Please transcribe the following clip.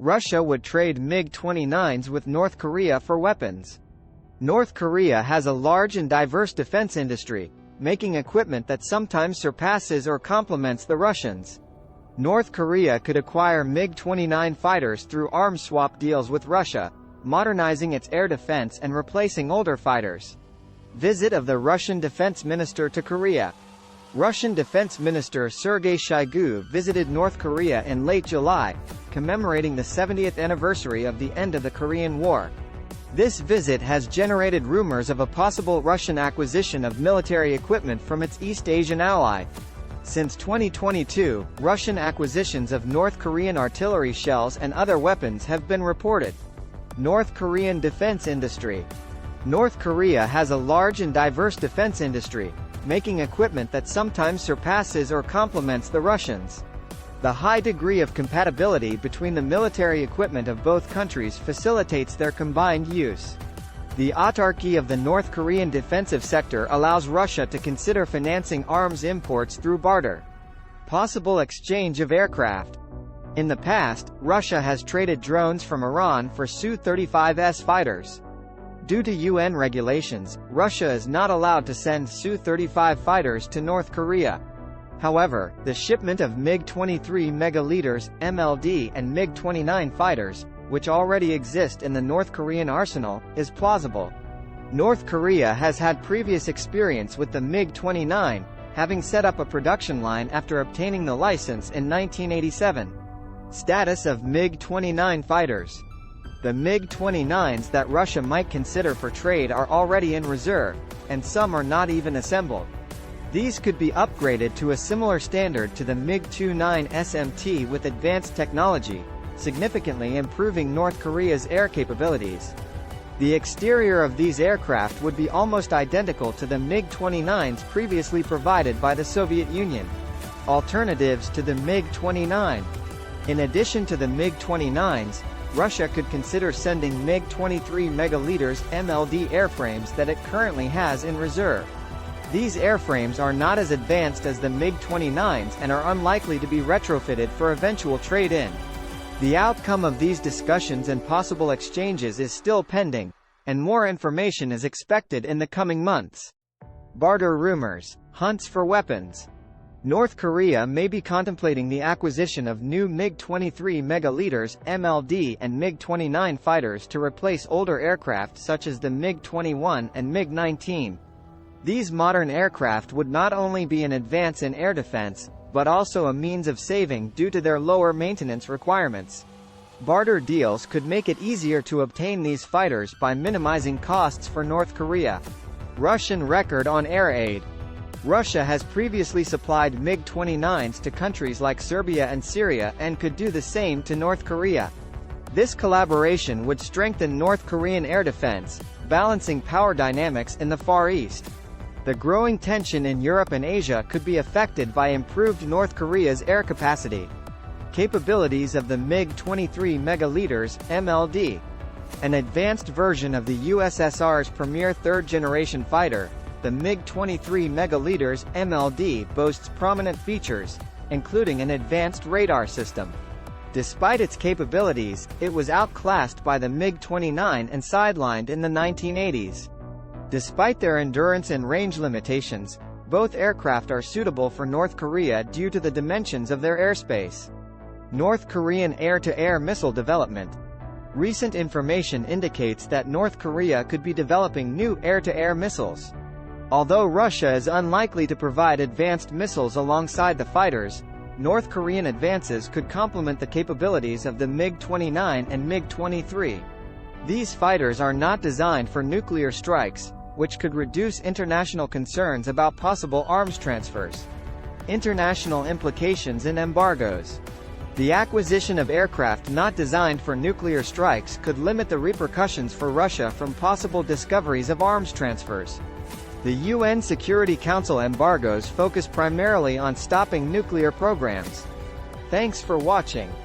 Russia would trade MiG-29s with North Korea for weapons. North Korea has a large and diverse defense industry, making equipment that sometimes surpasses or complements the Russians. North Korea could acquire MiG-29 fighters through arms swap deals with Russia, modernizing its air defense and replacing older fighters. Visit of the Russian Defense Minister to Korea. Russian Defense Minister Sergei Shoigu visited North Korea in late July, commemorating the 70th anniversary of the end of the Korean War. This visit has generated rumors of a possible Russian acquisition of military equipment from its East Asian ally. Since 2022, Russian acquisitions of North Korean artillery shells and other weapons have been reported. North Korean defense industry. North Korea has a large and diverse defense industry, making equipment that sometimes surpasses or complements the Russians. The high degree of compatibility between the military equipment of both countries facilitates their combined use. The autarky of the North Korean defensive sector allows Russia to consider financing arms imports through barter. Possible exchange of aircraft. In the past, Russia has traded drones from Iran for Su-35S fighters. Due to UN regulations, Russia is not allowed to send Su-35 fighters to North Korea. However, the shipment of MiG-23 Megaliters, MLD and MiG-29 fighters, which already exist in the North Korean arsenal, is plausible. North Korea has had previous experience with the MiG-29, having set up a production line after obtaining the license in 1987. Status of MiG-29 fighters. The MiG-29s that Russia might consider for trade are already in reserve, and some are not even assembled. These could be upgraded to a similar standard to the MiG-29 SMT with advanced technology, significantly improving North Korea's air capabilities. The exterior of these aircraft would be almost identical to the MiG-29s previously provided by the Soviet Union. Alternatives to the MiG-29. In addition to the MiG-29s, Russia could consider sending MiG-23 Megaliters MLD airframes that it currently has in reserve. These airframes are not as advanced as the MiG-29s and are unlikely to be retrofitted for eventual trade-in. The outcome of these discussions and possible exchanges is still pending, and more information is expected in the coming months. Barter rumors. Hunts for weapons. North Korea may be contemplating the acquisition of new MiG-23 Megaliters, MLD and MiG-29 fighters to replace older aircraft such as the MiG-21 and MiG-19. These modern aircraft would not only be an advance in air defense, but also a means of saving due to their lower maintenance requirements. Barter deals could make it easier to obtain these fighters by minimizing costs for North Korea. Russian record on air aid. Russia has previously supplied MiG-29s to countries like Serbia and Syria and could do the same to North Korea. This collaboration would strengthen North Korean air defense, balancing power dynamics in the Far East. The growing tension in Europe and Asia could be affected by improved North Korea's air capacity. Capabilities of the MiG-23 Megaliters, MLD. An advanced version of the USSR's premier third-generation fighter, the MiG-23 Megaliters, MLD boasts prominent features, including an advanced radar system. Despite its capabilities, it was outclassed by the MiG-29 and sidelined in the 1980s. Despite their endurance and range limitations, both aircraft are suitable for North Korea due to the dimensions of their airspace. North Korean air-to-air missile development. Recent information indicates that North Korea could be developing new air-to-air missiles. Although Russia is unlikely to provide advanced missiles alongside the fighters, North Korean advances could complement the capabilities of the MiG-29 and MiG-23. These fighters are not designed for nuclear strikes, which could reduce international concerns about possible arms transfers. International implications and embargoes. The acquisition of aircraft not designed for nuclear strikes could limit the repercussions for Russia from possible discoveries of arms transfers. The UN Security Council embargoes focus primarily on stopping nuclear programs. Thanks for watching.